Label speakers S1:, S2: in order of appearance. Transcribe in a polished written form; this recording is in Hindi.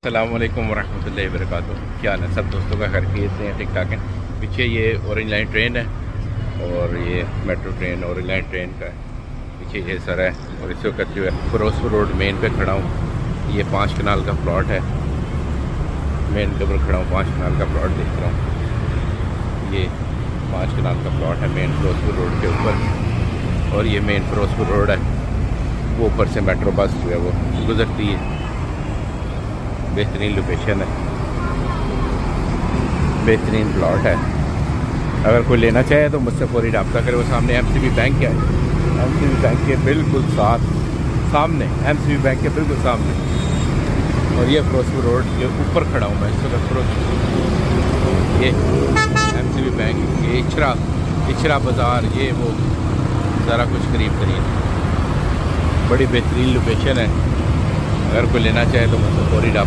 S1: अस्सलामुअलैकुम वरहमतुल्लाहि वबरकातुहू। क्या हाल है सब दोस्तों का? खैरियत से हैं, ठीक ठाक हैं। पीछे ये ऑरेंज लाइन ट्रेन है और ये metro train orange line train का है। पीछे ये सर है और इस वक्त जो है फिरोजपुर रोड मेन पे खड़ा हूँ। ये 5 कनाल का प्लॉट है, मेन के ऊपर खड़ा हूँ। 5 कनाल का प्लॉट देख रहा हूँ। ये 5 कनाल का प्लॉट है मेन फिरोजपुर रोड के ऊपर। और ये मेन फिरोजपुर रोड है, वो ऊपर से मेट्रो बस जो है वो गुजरती है। बेहतरीन लोकेशन है, बेहतरीन प्लॉट है। अगर कोई लेना चाहे तो मुझसे फौरी रब्ता करे। वो सामने एमसीबी बैंक है, एमसीबी बैंक के बिल्कुल सामने, एमसीबी बैंक के बिल्कुल सामने। और ये फिरोजपुर रोड के ऊपर खड़ा हूँ मैं इस वक्त। ये एमसीबी बैंक, ये इचरा बाज़ार, ये वो सारा कुछ करीब बड़ी बेहतरीन लोकेशन है। अगर कोई लेना चाहे तो मुझसे फौरी रब्ता